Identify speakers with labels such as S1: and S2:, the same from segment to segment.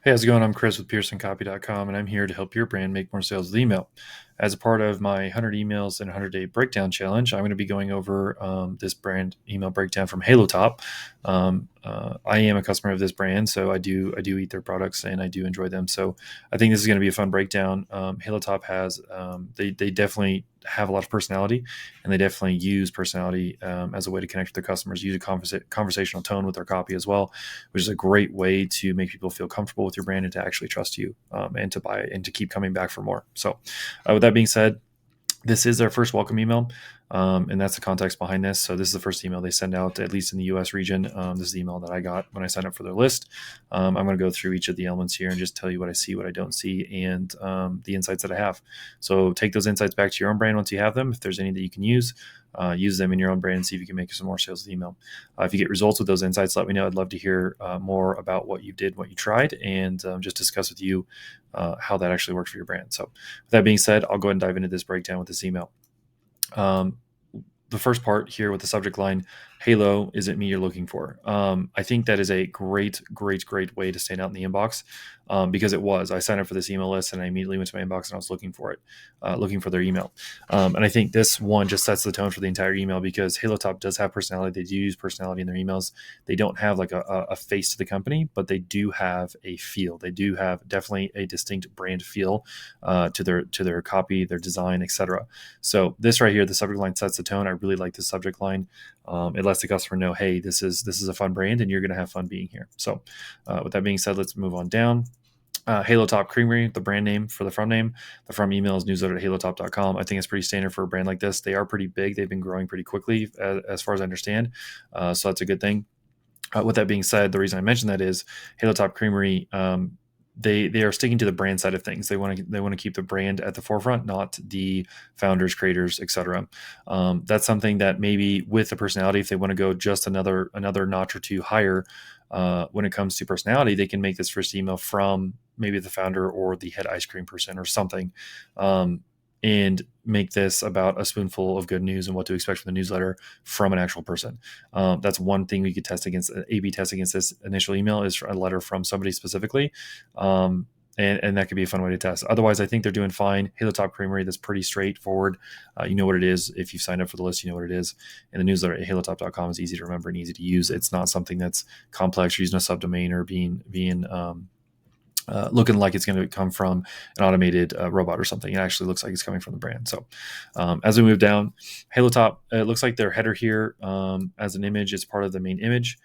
S1: Hey, how's it going? I'm Chris with PearsonCopy.com, and I'm here to help your brand make more sales with email. As a part of my 100 emails and 100-day breakdown challenge, I'm going to be going over this brand email breakdown from HaloTop. I am a customer of this brand, so I do eat their products and I do enjoy them. So I think this is going to be a fun breakdown. HaloTop has they definitely have a lot of personality, and they definitely use personality as a way to connect with their customers. Use a conversational tone with their copy as well, which is a great way to make people feel comfortable with your brand and to actually trust you, and to buy it and to keep coming back for more. So, with that being said, this is their first welcome email, and that's the context behind this. So this is the first email they send out, at least in the U.S. region. This is the email that I got when I signed up for their list. I'm going to go through each of the elements here and just tell you what I see, what I don't see, and the insights that I have. So take those insights back to your own brand once you have them. If there's any that you can use them in your own brand and see if you can make some more sales with email. If you get results with those insights, let me know. I'd love to hear more about what you did, what you tried, and just discuss with you how that actually worked for your brand. So, with that being said, I'll go ahead and dive into this breakdown with this email. Um, the first part here with the subject line, Halo, is it me you're looking for? I think that is a great way to stand out in the inbox, because it was. I signed up for this email list and I immediately went to my inbox and I was looking for it, looking for their email. And I think this one just sets the tone for the entire email because Halo Top does have personality. They do use personality in their emails. They don't have like a face to the company, but they do have a feel. They do have definitely a distinct brand feel to their copy, their design, etc. So this right here, the subject line sets the tone. I really like this subject line. It lets the customer know, hey, this is a fun brand, and you're going to have fun being here. So, with that being said, let's move on down. Halo Top Creamery, the brand name for the from name. The from email is newsletter at halotop.com. I think it's pretty standard for a brand like this. They are pretty big. They've been growing pretty quickly, as far as I understand. So that's a good thing. With that being said, the reason I mentioned that is Halo Top Creamery. They are sticking to the brand side of things. They want to keep the brand at the forefront, not the founders, creators, etc. That's something that maybe with the personality, if they want to go just another notch or two higher, when it comes to personality, they can make this first email from maybe the founder or the head ice cream person or something. And make this about a spoonful of good news and what to expect from the newsletter from an actual person. That's one thing we could test against, A/B test against this initial email is a letter from somebody specifically. And that could be a fun way to test. Otherwise, I think they're doing fine. Halo Top Creamery, that's pretty straightforward. You know what it is. If you've signed up for the list, you know what it is. And the newsletter at halotop.com is easy to remember and easy to use. It's not something that's complex or using a subdomain or being looking like it's going to come from an automated robot or something. It actually looks like it's coming from the brand. So, as we move down, Halo Top, it looks like their header here, as an image is part of the main image.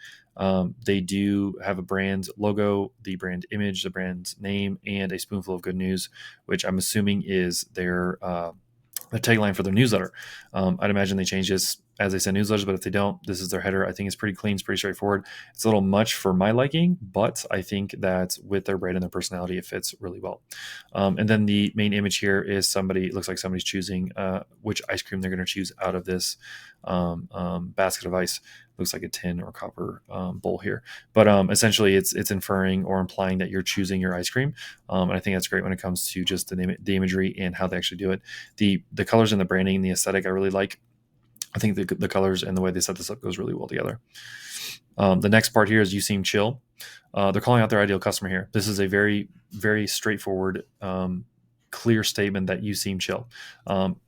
S1: They do have a brand logo, the brand image, the brand name, and a spoonful of good news, which I'm assuming is their tagline for their newsletter. I'd imagine they change this as they send newsletters, but if they don't, this is their header. I think it's pretty clean, it's pretty straightforward. It's a little much for my liking, but I think that with their brand and their personality, it fits really well. And then the main image here is somebody, it looks like somebody's choosing which ice cream they're going to choose out of this basket of ice. Looks like a tin or copper bowl here, but essentially it's inferring or implying that you're choosing your ice cream, and I think that's great when it comes to just the imagery and how they actually do it. The colors and the branding and the aesthetic I really like. I think the colors and the way they set this up goes really well together. The next part here is you seem chill. They're calling out their ideal customer here. This is a very straightforward, clear statement that you seem chill.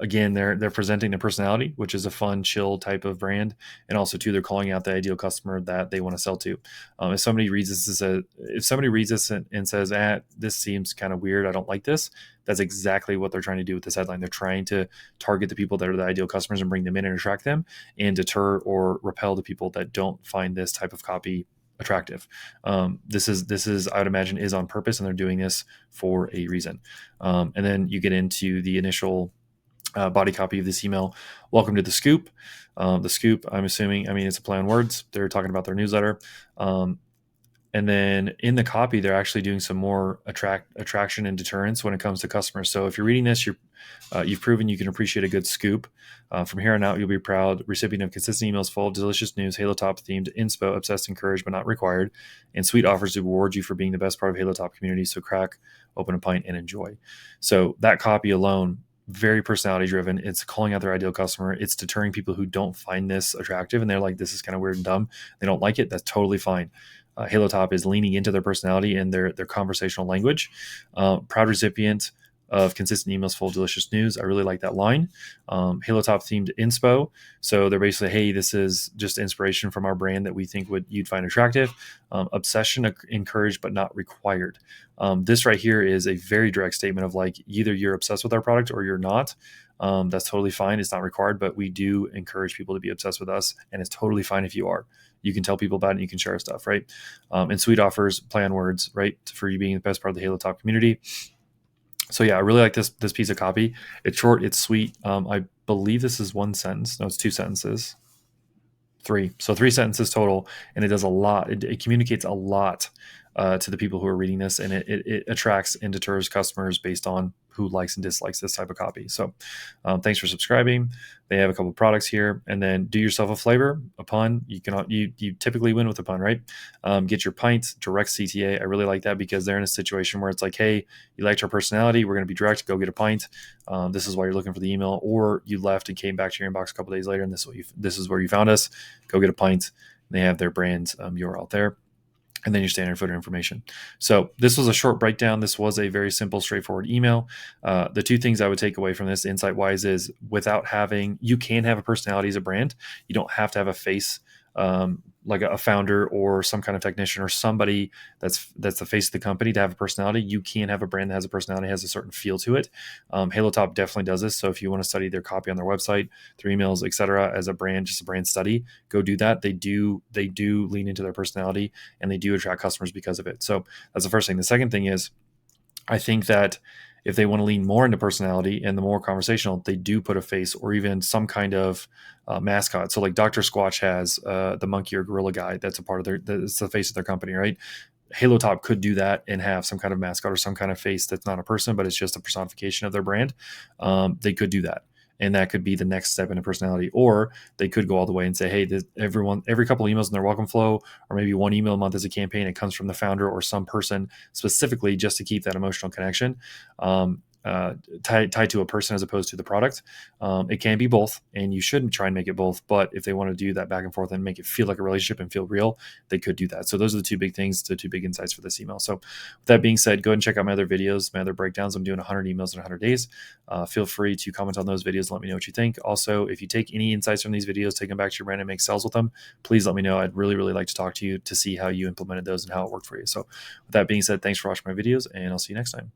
S1: Again, they're presenting their personality, which is a fun, chill type of brand, and also too, they're calling out the ideal customer that they want to sell to. If somebody reads this and says, this seems kind of weird, I don't like this. That's exactly what they're trying to do with this headline. They're trying to target the people that are the ideal customers and bring them in and attract them, and deter or repel the people that don't find this type of copy attractive. This is I would imagine is on purpose, and they're doing this for a reason. And then you get into the initial body copy of this email. Welcome to the scoop. The scoop, I'm assuming, I mean, it's a play on words. They're talking about their newsletter. And then in the copy, they're actually doing some more attraction and deterrence when it comes to customers. So if you're reading this, you've proven you can appreciate a good scoop. From here on out, you'll be proud recipient of consistent emails full of delicious news, Halo Top themed inspo, obsessed, encouraged, but not required, and sweet offers to reward you for being the best part of Halo Top community. So crack open a pint and enjoy. So that copy alone, very personality driven. It's calling out their ideal customer. It's deterring people who don't find this attractive and they're like, this is kind of weird and dumb. They don't like it. That's totally fine. Halo Top is leaning into their personality and their conversational language. Proud recipient of consistent emails full of delicious news. I really like that line. Halo Top themed inspo. So they're basically, hey, this is just inspiration from our brand that we think you'd find attractive. Obsession encouraged but not required. This right here is a very direct statement of like, either you're obsessed with our product or you're not. That's totally fine. It's not required, but we do encourage people to be obsessed with us, and it's totally fine if you are. You can tell people about it and you can share our stuff, right? And sweet offers, play on words, right? For you being the best part of the Halo Top community. So yeah, I really like this piece of copy. It's short, it's sweet. I believe this is one sentence. No, it's two sentences. Three. So 3 sentences total, and it does a lot. It communicates a lot to the people who are reading this, and it attracts and deters customers based on who likes and dislikes this type of copy. So thanks for subscribing. They have a couple of products here, and then do yourself a flavor, a pun. You typically win with a pun, right? Get your pint, direct CTA. I really like that because they're in a situation where it's like, hey, you liked our personality, we're going to be direct, go get a pint. This is why you're looking for the email, or you left and came back to your inbox a couple days later, and this is where you found us. Go get a pint. They have their brand URL there, and then your standard footer information. So this was a short breakdown. This was a very simple, straightforward email. The two things I would take away from this insight-wise is you can have a personality as a brand. You don't have to have a face, like a founder or some kind of technician or somebody that's the face of the company to have a personality. You can have a brand that has a personality, has a certain feel to it. Halo Top definitely does this. So if you want to study their copy on their website, their emails, etc., as a brand, just a brand study, go do that. They do lean into their personality, and they do attract customers because of it. So that's the first thing. The second thing is, I think that if they want to lean more into personality and the more conversational, they do put a face or even some kind of mascot. So like Dr. Squatch has the monkey or gorilla guy that's a part of it's the face of their company, right? Halo Top could do that and have some kind of mascot or some kind of face that's not a person, but it's just a personification of their brand. They could do that. And that could be the next step in a personality. Or they could go all the way and say, hey, every couple of emails in their welcome flow, or maybe one email a month as a campaign, it comes from the founder or some person specifically just to keep that emotional connection. Tied to a person as opposed to the product. It can be both, and you shouldn't try and make it both. But if they want to do that back and forth and make it feel like a relationship and feel real, they could do that. So those are the two big things, the two big insights for this email. So with that being said, go ahead and check out my other videos, my other breakdowns. I'm doing 100 emails in 100 days. Feel free to comment on those videos. Let me know what you think. Also, if you take any insights from these videos, take them back to your brand and make sales with them, please let me know. I'd really, really like to talk to you to see how you implemented those and how it worked for you. So with that being said, thanks for watching my videos, and I'll see you next time.